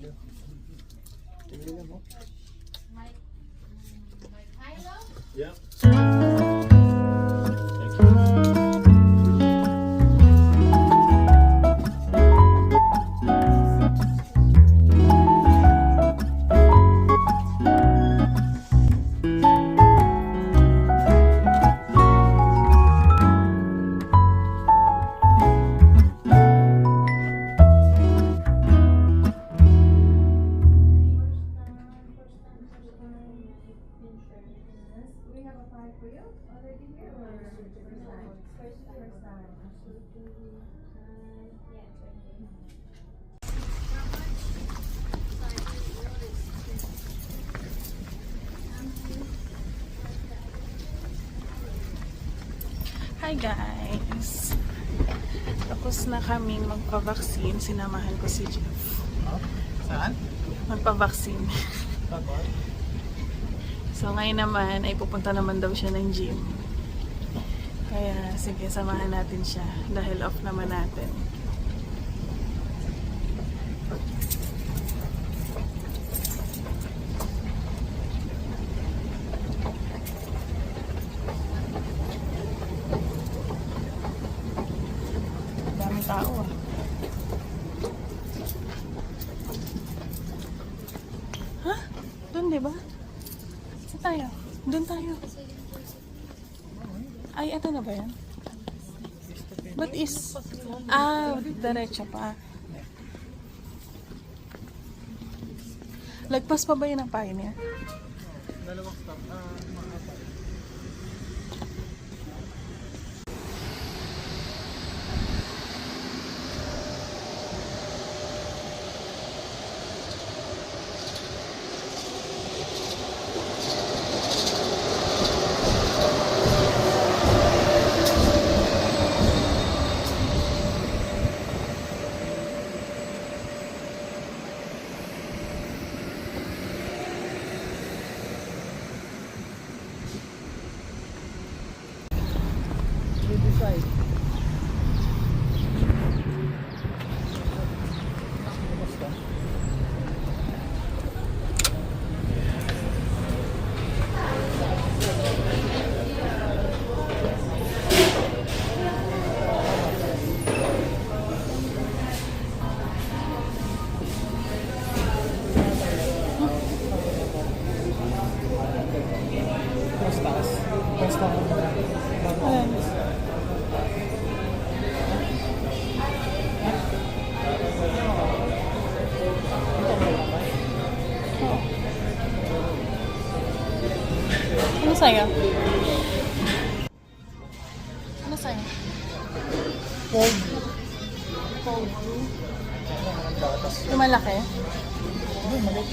Yeah. Hi guys! Tapos na kaming magpa-vaccine. Sinamahan ko si Jeff. Saan? Magpa-vaccine. Tapos? So ngayon naman ay pupunta naman daw siya ng gym. Kaya sige, samahan natin siya dahil off naman natin. Daming tao ah. Ha? Doon diba? Saan tayo? Doon tayo. Ay, ito na ba yan? What is... diretso pa. Lagpas pa ba yun ang Pioneer? Dalawang stop. Decide. Ano sa'yo? Ano sa'yo? Cold. Yung malaki? Maliit.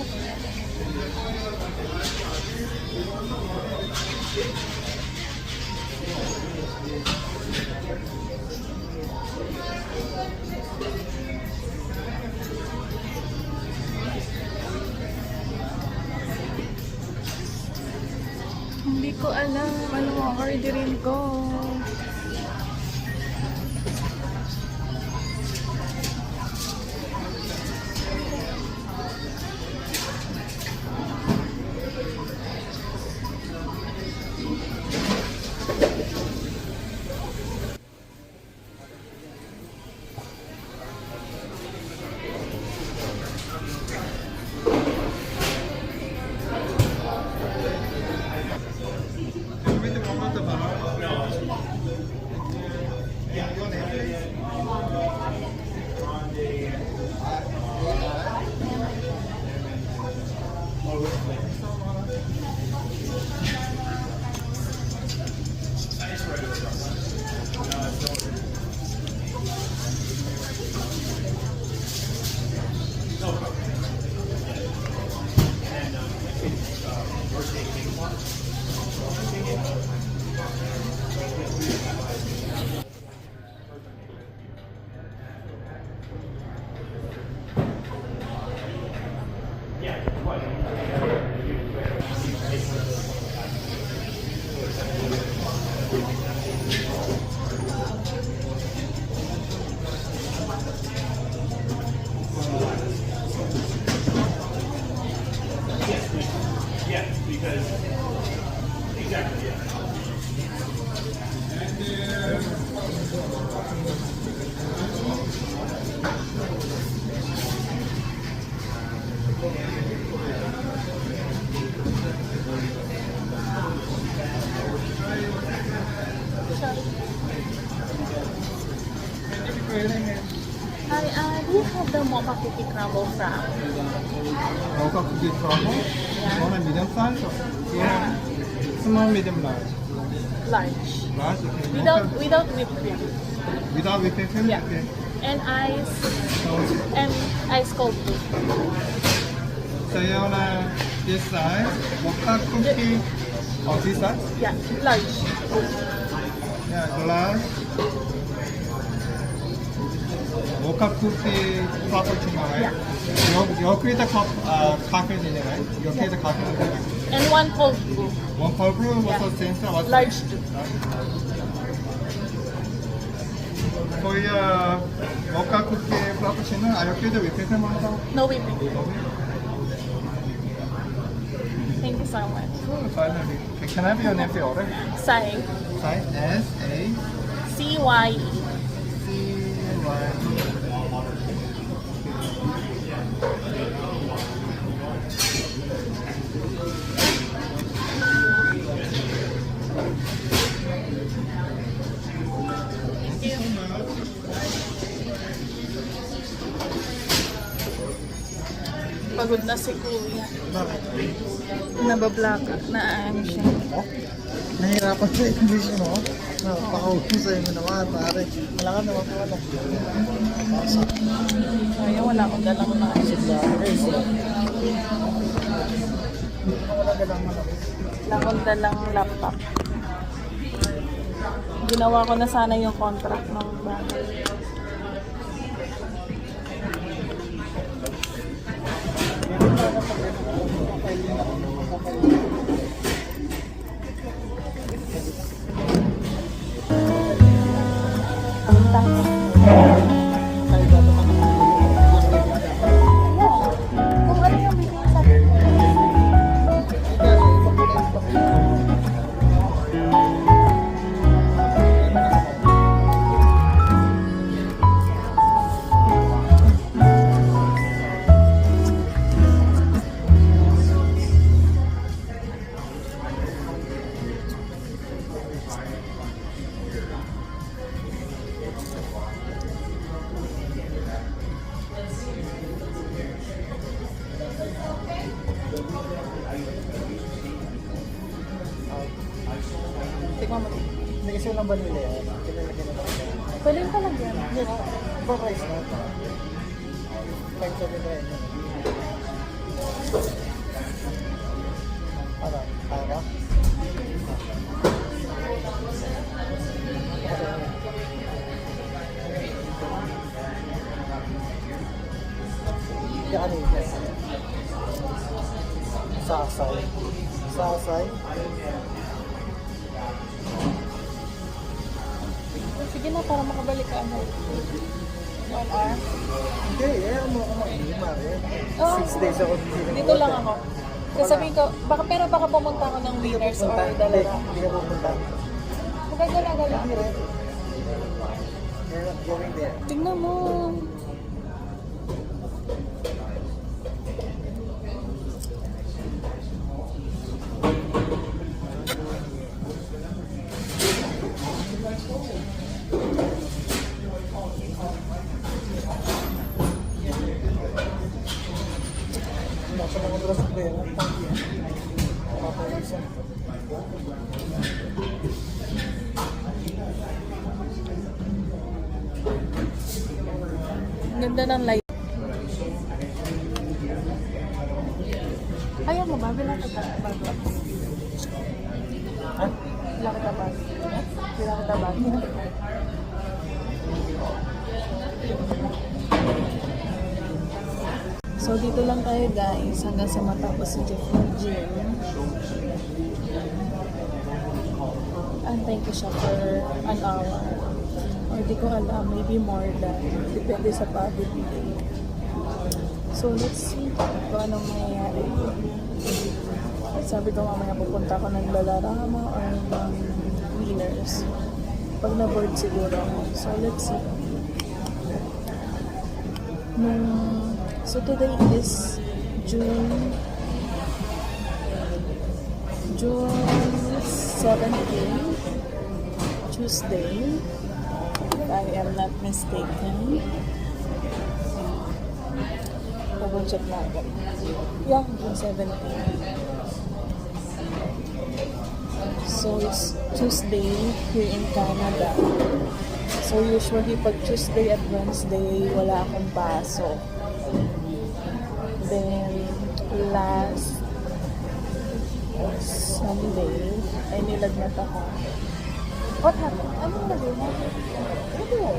Hindi ko alam ano ang orderin ko. Hi, do you have the mocha cookie crumble from? Mocha cookie crumble. You want a medium size or you want small, medium, large? Large. Large, okay. Without whipped cream. Without whipping cream? Yeah. Okay. And So, ice cold too. so you want this size, mocha cookie, or this size? Yeah, large. Yeah, large. Mocha cookie frappuccino, right? Yeah. You create a coffee in it, right? You create a coffee in it. And one cold brew. One cold brew, Yeah. what's the same size? What's Large too. For your mocha cookie frappuccino, are you okay with whipping cream on top? No whipping. Thank you so much. Finally. Can I have your name for your order? Sai. Sai, S-A-C-Y. CYE. Pagod na si Kuya. Bakit? Nabablaka. Naano siya. Nahirapan sa English mo. Napakahusay mo naman, pare. Wala ka naman wala. Kaya wala akong dalang na. Wala ka lang malaki. Wala akong dalang laptop. Ginawa ko na sana yung contract ng bahay. Kung ano yung bibigyan sa akin. Tikman mo. Hindi kasi walang vanilla yan. Kinalagyan na lang. Pwede yung palagyan. Yes. Iba price na ito. 579. Ano? Para? Yan ano yun? Sasay. Sasay. Sige na, para makabalik ka ano. 1 hour. Hindi, mo ako Mare. Oo. 6 days ako dito. Dito lang ako. Sasabihin ko, baka pumunta ako ng Winners or Dalaga. Hindi ka pupunta. Magagala-gala. You're not going there. Tingnan mo. Nasa mga oras na yun. Papawisan. Ganda ng light. Ayaw mo ba? Bilang kita bago. Ha? Bilang kita bago. Bilang kita bago. So dito lang tayo guys hanggang sa matapos si Jeff ng gym. Antayin ko siya for an hour. Or di ko alam, maybe more than. Depende sa pagod niya. So let's see kung anong mangyayari. Sabi ko mamaya pupunta ako ng Lalarama or ng Winners. Pag na-board siguro ako. So, let's see. So, today is June 17, Tuesday, if I am not mistaken. Double check natin. Yeah, June 17. So, it's Tuesday here in Canada. So, usually pag Tuesday at Wednesday, wala akong pasok. Then, last Sunday, ay nilagnat ako. What happened? Anong nagawin mo? Ano yun?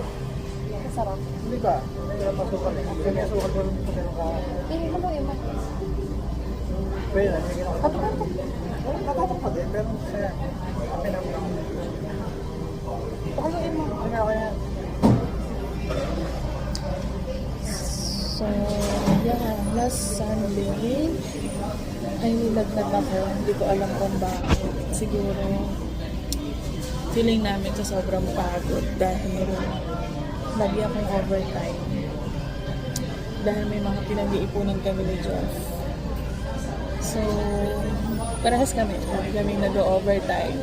Masarap. Hindi ba? Kaya masukan ko. Kaya sukan ko rin ko meron ka. Ano yun? Pwede na, hindi ako. Kato-kato. Nakatang pa din, pero kaya pinamang. Pakaluin mo. Kaya kaya. So, yeah, last Sunday, ay nilagnat ako. Hindi ko alam kung bakit. Siguro, feeling namin sa sobrang pagod dahil lagi akong overtime. Dahil may mga pinag-iipunan kami ni Jeff. So, parehas kami. Lagi kami nag-overtime.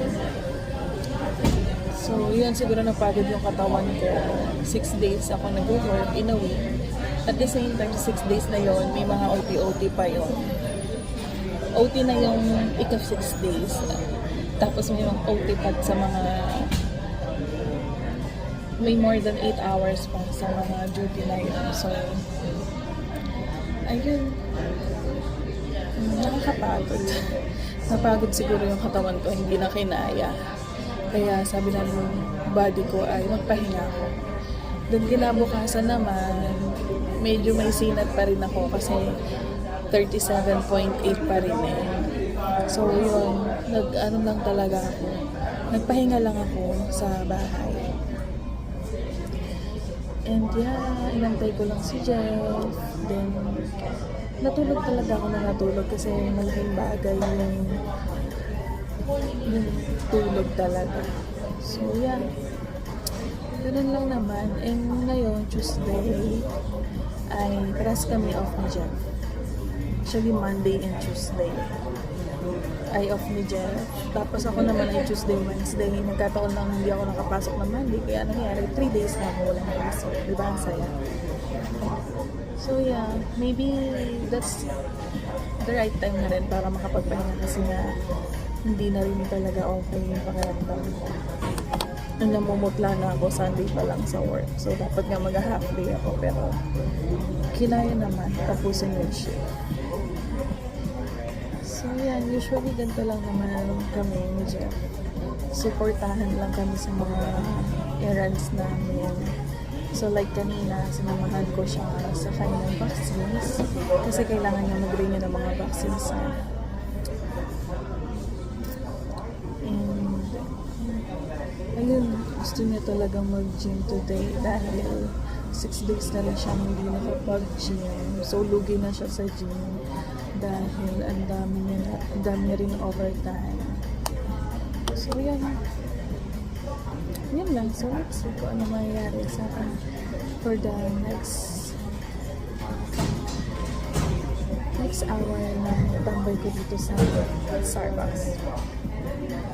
So, yun siguro napagod yung katawan ko. 6 days ako nag-work in a week. At the same time, 6 days na yon may mga OT-OT pa yon. OT na yung ika-6 days. Tapos may mga OT pa sa mga may more than 8 hours pa sa mga duty na yun. So, ayun. Nakakapagod. Napagod siguro yung katawan ko, hindi na kinaya. Kaya sabi na ng body ko ay magpahinga ako. Then kinabukasan naman, medyo may sinat pa rin ako kasi 37.8 pa rin eh. So yun, nag-ano lang talaga ako. Nagpahinga lang ako sa bahay. And yeah, inantay ko lang si Jeff. Then, natulog talaga ako na natulog kasi malaking bagay yung tulog talaga. So yeah, ganun lang naman. And ngayon, Tuesday, ay paras kami off ni Jeff. Actually, Monday and Tuesday ay off ni Jeff. Tapos ako naman ay Tuesday, Wednesday. Nagkataon lang hindi ako nakapasok ng Monday. Kaya nangyari, 3 days na ako walang pasok. Diba ang saya? So yeah, maybe that's the right time na rin para makapagpahinga kasi na hindi na rin talaga okay yung pakiramdam ko. Namumutla na ako Sunday pa lang sa work. So dapat nga mag-half day ako pero kinaya naman tapusin yung shift. So yan, usually ganito lang naman kami ni Jeff. Supportahan lang kami sa mga errands namin. So like kanina, sinamahan ko siya sa kanyang vaccines kasi kailangan niya mag-renew ng mga vaccines niya. And ayun, gusto niya talagang mag-gym today dahil 6 days na rin siya hindi nakapag-gym. So lugi na siya sa gym dahil ang dami niya rin overtime. So yan. Yan lang. So let's see kung ano mangyayari sa akin for the next hour na tambay ko dito sa Starbucks.